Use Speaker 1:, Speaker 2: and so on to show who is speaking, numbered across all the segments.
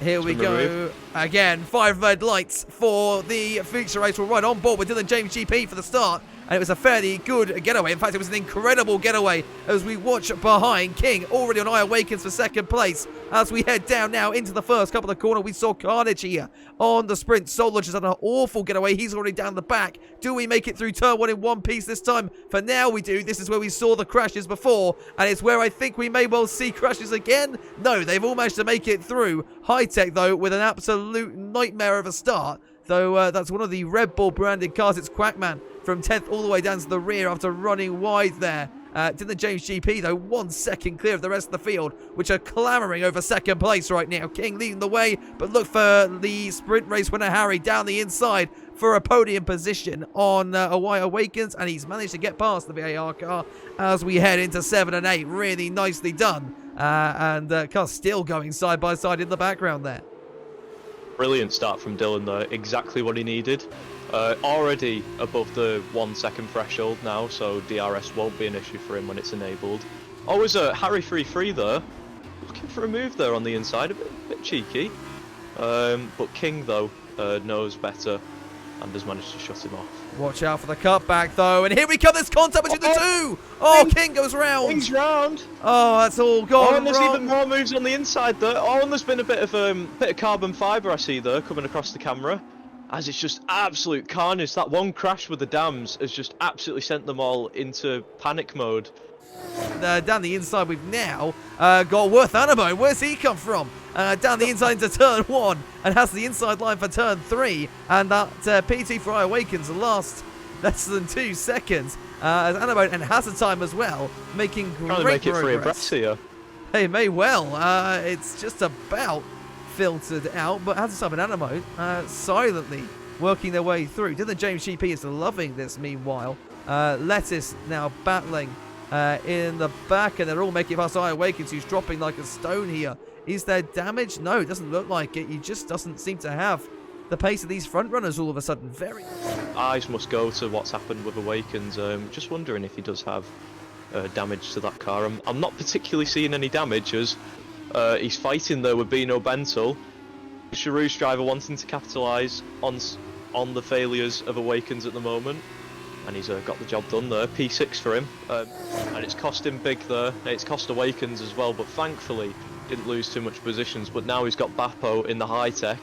Speaker 1: Here we go again. 5 red lights for the feature race. We're right on board with DylJG for the start. And it was a fairly good getaway. In fact, it was an incredible getaway as we watch behind King already on iiAwakenz for second place. As we head down now into the first couple of the corner, we saw Carnage here on the sprint. Solar just had an awful getaway. He's already down the back. Do we make it through turn 1 in one piece this time? For now, we do. This is where we saw the crashes before, and it's where I think we may well see crashes again. No, they've all managed to make it through. High Tech, though, with an absolute nightmare of a start. Though that's one of the Red Bull branded cars. It's Quackman from 10th all the way down to the rear after running wide there. DylJG, though, 1 second clear of the rest of the field, which are clamouring over second place right now. King leading the way, but look for the sprint race winner Harry down the inside for a podium position on iiAwakenz, and he's managed to get past the VAR car as we head into 7 and 8. Really nicely done. And cars still going side by side in the background there.
Speaker 2: Brilliant start from Dylan there, exactly what he needed. Already above the 1 second threshold now, so DRS won't be an issue for him when it's enabled. Always a Harry 3-3 there, looking for a move there on the inside, a bit cheeky. But King though knows better and has managed to shut him off.
Speaker 1: Watch out for the cutback though, and here we come, there's contact between the two! Oh, King goes round!
Speaker 2: King's round!
Speaker 1: Oh, that's all gone
Speaker 2: and there's
Speaker 1: wrong.
Speaker 2: even more moves on the inside there. Oh, and there's been a bit of carbon fibre I see there coming across the camera. As it's just absolute carnage. That one crash with the dams has just absolutely sent them all into panic mode.
Speaker 1: Down the inside we've now got Worth Animo. Where's he come from? Down the inside into turn 1 and has the inside line for turn 3. And that PT for iiAwakenz last less than 2 seconds. As Animo and Hazard Time as well, making great
Speaker 2: Trying to make
Speaker 1: progress.
Speaker 2: it free abreast here.
Speaker 1: They may well. It's just about filtered out, but Hazard Time and Animo silently working their way through. DylJG is loving this meanwhile. Lettuce now battling in the back, and they're all making it past iiAwakenz, who's dropping like a stone here. Is there damage? No, it doesn't look like it. He just doesn't seem to have the pace of these front runners all of a sudden. Very
Speaker 2: Eyes must go to what's happened with iiAwakenz. Just wondering if he does have damage to that car. I'm not particularly seeing any damage as he's fighting there with Bino Bentel. Charouz driver wanting to capitalise on the failures of iiAwakenz at the moment. And he's got the job done there. P6 for him. And it's cost him big there. It's cost iiAwakenz as well, but thankfully didn't lose too much positions. But now he's got Bappo in the high tech,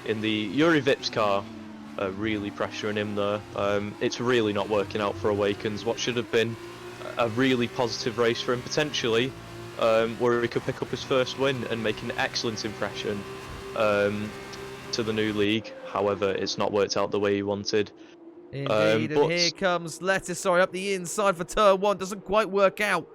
Speaker 2: in the Yuri Vips car, really pressuring him there. It's really not working out for iiAwakenz. What should have been a really positive race for him, potentially, where he could pick up his first win and make an excellent impression to the new league. However, it's not worked out the way he wanted.
Speaker 1: Indeed, and here comes Lettuce, up the inside for turn 1. Doesn't quite work out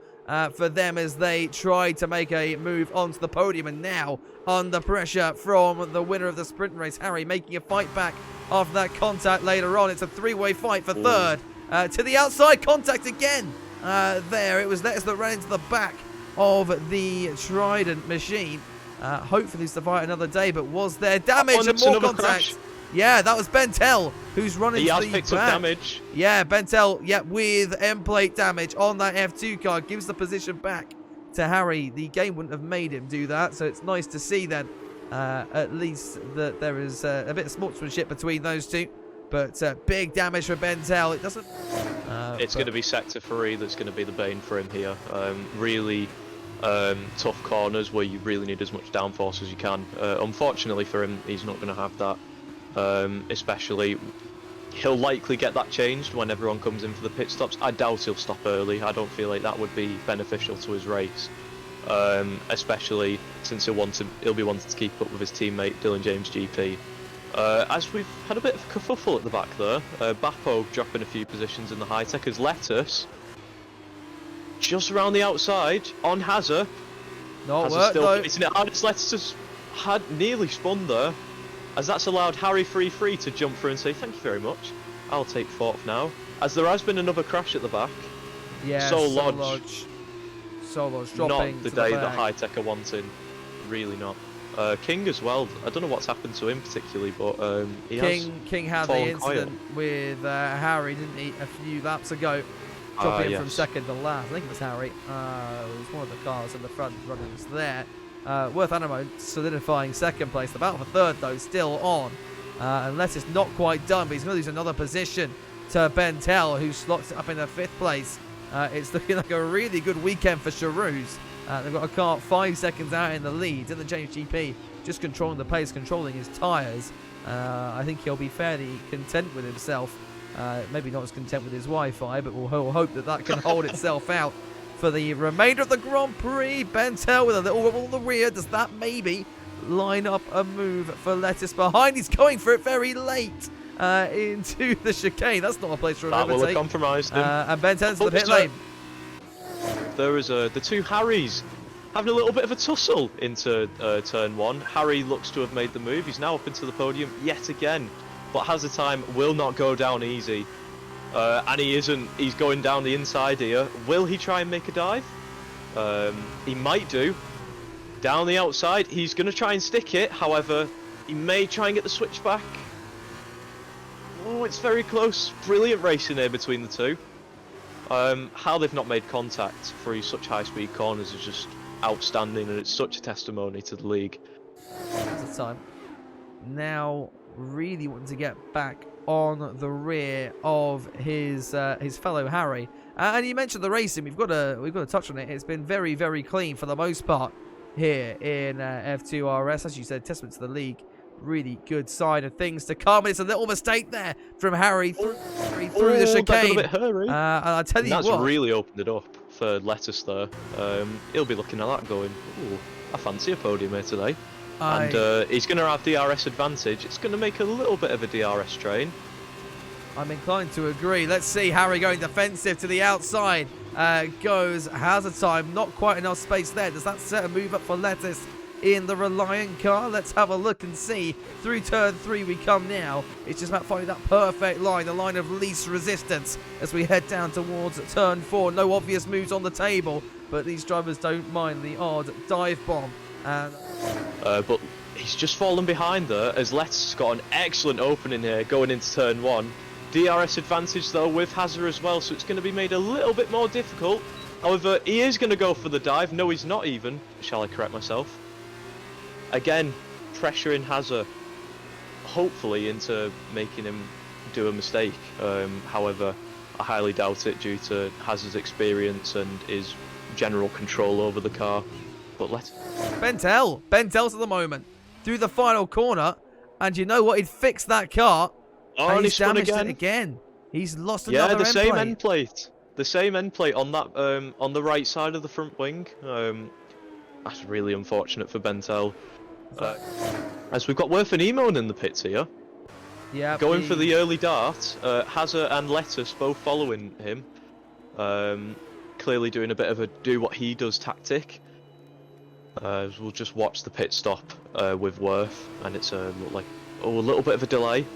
Speaker 1: for them as they try to make a move onto the podium, and now under pressure from the winner of the sprint race, Harry, making a fight back after that contact later on. It's a 3-way fight for third. To the outside, contact again. There, it was Lettuce that ran into the back of the Trident machine. Hopefully survive another day, but was there damage and more contact? Crash. Yeah, that was Bentel who's running to the back. He has picked up damage. Yeah, Bentel, with M-plate damage on that F2 car, gives the position back to Harry. The game wouldn't have made him do that, so it's nice to see then at least that there is a bit of sportsmanship between those two. But big damage for Bentel. It doesn't...
Speaker 2: it's going to be Sector 3 that's going to be the bane for him here. Really tough corners where you really need as much downforce as you can. Unfortunately for him, he's not going to have that. Especially, he'll likely get that changed when everyone comes in for the pit stops. I doubt he'll stop early. I don't feel like that would be beneficial to his race, especially since he'll be wanting to keep up with his teammate DylJG. As we've had a bit of a kerfuffle at the back there, Bappo dropping a few positions in the high tech as Lettuce just around the outside on Hazard.
Speaker 1: Not work though.
Speaker 2: It's Lettuce had nearly spun there. As that's allowed Harry 3-3 to jump through and say, thank you very much, I'll take 4th now. As there has been another crash at the back.
Speaker 1: Yeah,
Speaker 2: Soul Lodge
Speaker 1: dropping
Speaker 2: not the
Speaker 1: to
Speaker 2: day
Speaker 1: the
Speaker 2: that High Tech are wanting. Really not. King as well, I don't know what's happened to him particularly, but
Speaker 1: King had the incident with Harry, didn't he, a few laps ago. Dropping him from second to last. I think it was Harry. It was one of the cars in the front runners there. Worth Animo solidifying second place. The battle for third, though, still on. Unless it's not quite done, but he's going to lose another position to Bentel, who slots it up in the 5th place. It's looking like a really good weekend for Charouz. They've got a car 5 seconds out in the lead. DylJG just controlling the pace, controlling his tyres. I think he'll be fairly content with himself. Maybe not as content with his Wi-Fi, but we'll hope that can hold itself out for the remainder of the Grand Prix. Bentel with a little wobble on the rear. Does that maybe line up a move for Lettuce behind? He's going for it very late into the chicane. That's not a place for a
Speaker 2: that will have compromised him.
Speaker 1: And Bentel's to the pit lane.
Speaker 2: There is the two Harrys having a little bit of a tussle into turn 1. Harry looks to have made the move. He's now up into the podium yet again, but Hazard Time will not go down easy. And he isn't. He's going down the inside here. Will he try and make a dive? He might do. Down the outside, he's going to try and stick it. However, he may try and get the switch back. Oh, it's very close. Brilliant racing here between the two. How they've not made contact through such high-speed corners is just outstanding, and it's such a testimony to the league.
Speaker 1: Hazard Time now really wanting to get back on the rear of his fellow Harry. And you mentioned the racing. We've got to touch on it. It's been very, very clean for the most part here in F2RS. As you said, testament to the league. Really good side of things to come. It's a little mistake there from Harry through the chicane. And I tell you what,
Speaker 2: that's really opened it up for Lettuce there. He'll be looking at that going, ooh, I fancy a podium here today. And he's going to have DRS advantage. It's going to make a little bit of a DRS strain.
Speaker 1: I'm inclined to agree. Let's see Harry going defensive to the outside. Goes Hazard Time. Not quite enough space there. Does that set a move up for Lettuce in the Reliant car? Let's have a look and see. Through turn 3 we come now. It's just about finding that perfect line, the line of least resistance as we head down towards turn 4. No obvious moves on the table, but these drivers don't mind the odd dive bomb.
Speaker 2: But he's just fallen behind there as Lettuce got an excellent opening here going into turn 1. DRS advantage though with Hazard as well, so it's going to be made a little bit more difficult. However, he is going to go for the dive. No, he's not even. Shall I correct myself? Again, pressuring Hazard, hopefully into making him do a mistake. However, I highly doubt it due to Hazard's experience and his general control over the car. But let's... Bentel's at the moment through the final corner, and you know what? He'd fixed that car. Oh,
Speaker 1: and
Speaker 2: he's
Speaker 1: he's damaged
Speaker 2: again.
Speaker 1: It again. He's lost another end plate.
Speaker 2: Yeah, the same end plate. The same end plate on that on the right side of the front wing. That's really unfortunate for Bentel. As we've got Worth and Emon in the pits here.
Speaker 1: Yeah.
Speaker 2: Going for the early dart. Hazard and Lettuce both following him. Clearly doing a bit of a do what he does tactic. We'll just watch the pit stop with Worth, and it's look like a little bit of a delay.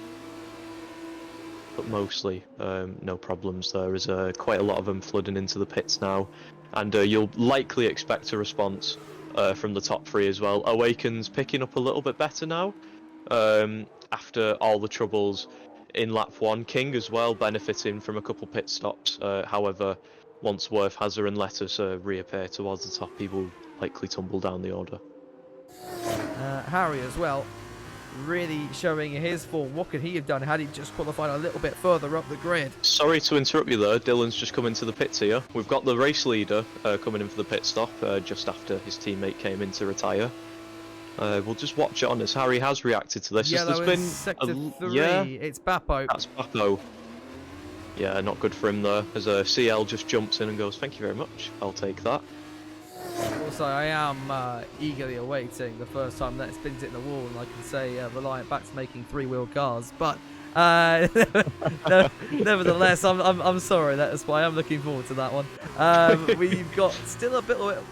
Speaker 2: But mostly no problems. There is quite a lot of them flooding into the pits now, and you'll likely expect a response from the top 3 as well. iiAwakenz picking up a little bit better now after all the troubles in lap 1. King as well benefiting from a couple pit stops. However, once Worth, Hazard and Lettuce reappear towards the top, he will likely tumble down the order.
Speaker 1: Harry as well, really showing his form. What could he have done had he just qualified a little bit further up the grid?
Speaker 2: Sorry to interrupt you there, Dylan's just come into the pits here. We've got the race leader coming in for the pit stop just after his teammate came in to retire. We'll just watch it on as Harry has reacted to this.
Speaker 1: Yellow
Speaker 2: There's
Speaker 1: in
Speaker 2: been
Speaker 1: sector 3, it's Bappo.
Speaker 2: That's Bappo. Yeah, not good for him there, as CL just jumps in and goes, thank you very much, I'll take that.
Speaker 1: Also, I am eagerly awaiting the first time that spins it in the wall, and I can say Reliant back to making 3-wheel cars. But nevertheless, I'm sorry. That's why I'm looking forward to that one. We've got still a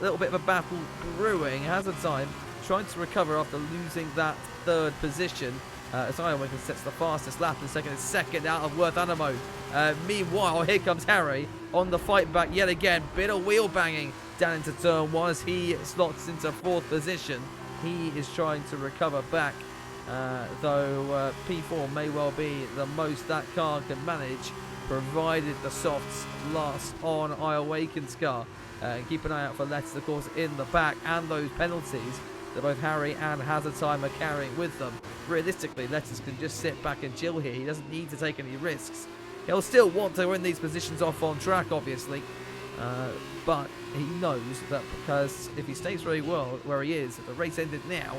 Speaker 1: little bit of a battle brewing. Hazard Time trying to recover after losing that 3rd position. As iiAwakenz sets the fastest lap in second out of Worth Animo. Meanwhile, here comes Harry on the fight back yet again. Bit of wheel banging down into turn 1 as he slots into 4th position. He is trying to recover back, though P4 may well be the most that car can manage provided the softs last on iiAwakenz car. Keep an eye out for Letters, of course, in the back, and those penalties that both Harry and Hazard Time are carrying with them. Realistically, Letters can just sit back and chill here. He doesn't need to take any risks. He'll still want to win these positions off on track, obviously, but he knows that because if he stays very well where he is, if the race ended now,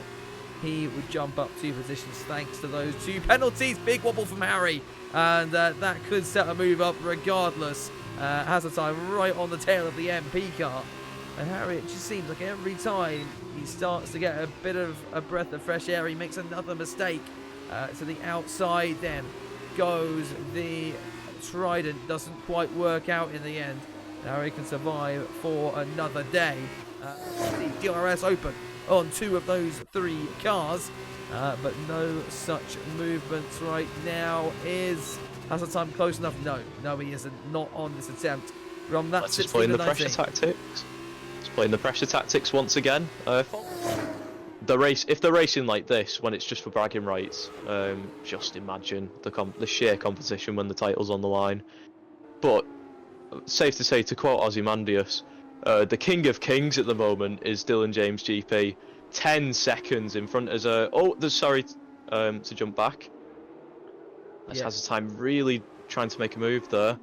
Speaker 1: he would jump up 2 positions thanks to those 2 penalties. Big wobble from Harry, and that could set a move up regardless. Hazard Time right on the tail of the MP car. And Harry, it just seems like every time he starts to get a bit of a breath of fresh air, he makes another mistake. To the outside then goes the Trident. Doesn't quite work out in the end. Harry can survive for another day. The DRS open on 2 of those 3 cars, but no such movements right now. Is Hazard Time close enough? No, he isn't. Not on this attempt. From that,
Speaker 2: Let's just play in the pressure tactics. It's playing the pressure tactics once again. If they're racing like this when it's just for bragging rights, just imagine the sheer competition when the title's on the line. But safe to say, to quote Ozymandias, the king of kings at the moment is DylJG GP, 10 seconds in front as a... Oh, sorry to jump back. This has time really trying to make a move there.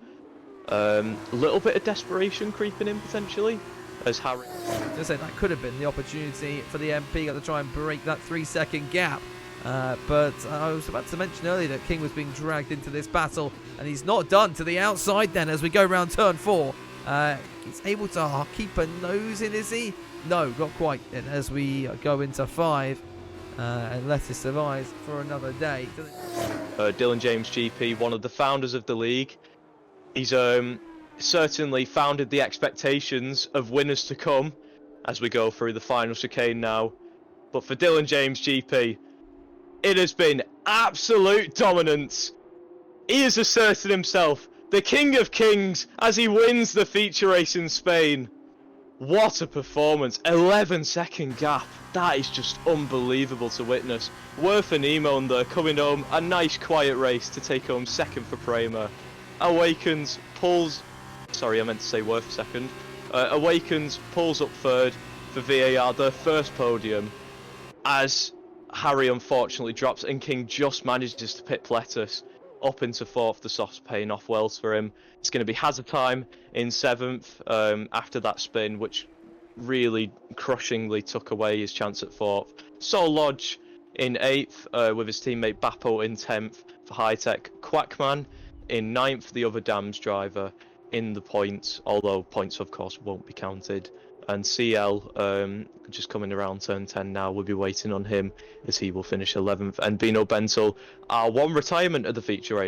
Speaker 2: A little bit of desperation creeping in potentially as Harry...
Speaker 1: I was going to say, that could have been the opportunity for the MP to try and break that 3-second gap. But I was about to mention earlier that King was being dragged into this battle, and he's not done. To the outside then as we go around turn 4. He's able to keep a nose in, is he? No, not quite. And as we go into 5, and Lettuce survives for another day.
Speaker 2: DylJG GP, one of the founders of the league. He's certainly founded the expectations of winners to come as we go through the final chicane now. But for DylJG GP, it has been absolute dominance. He has asserted himself the king of kings as he wins the feature race in Spain. What a performance. 11-second gap. That is just unbelievable to witness. Worth and Emon there coming home. A nice quiet race to take home second for Prema. iiAwakenz pulls... Sorry, I meant to say Worth second. iiAwakenz pulls up third for VAR, their first podium. As Harry unfortunately drops and King just manages to pit Lettuce up into 4th. The softs paying off well for him. It's going to be Hazard Time in 7th after that spin, which really crushingly took away his chance at 4th. Sol Lodge in 8th with his teammate Bappo in 10th for High Tech. Quackman in 9th, the other Dams driver in the points, although points of course won't be counted. And CL just coming around turn 10 now. We'll be waiting on him as he will finish 11th. And Bino Bentel, our one retirement of the feature race.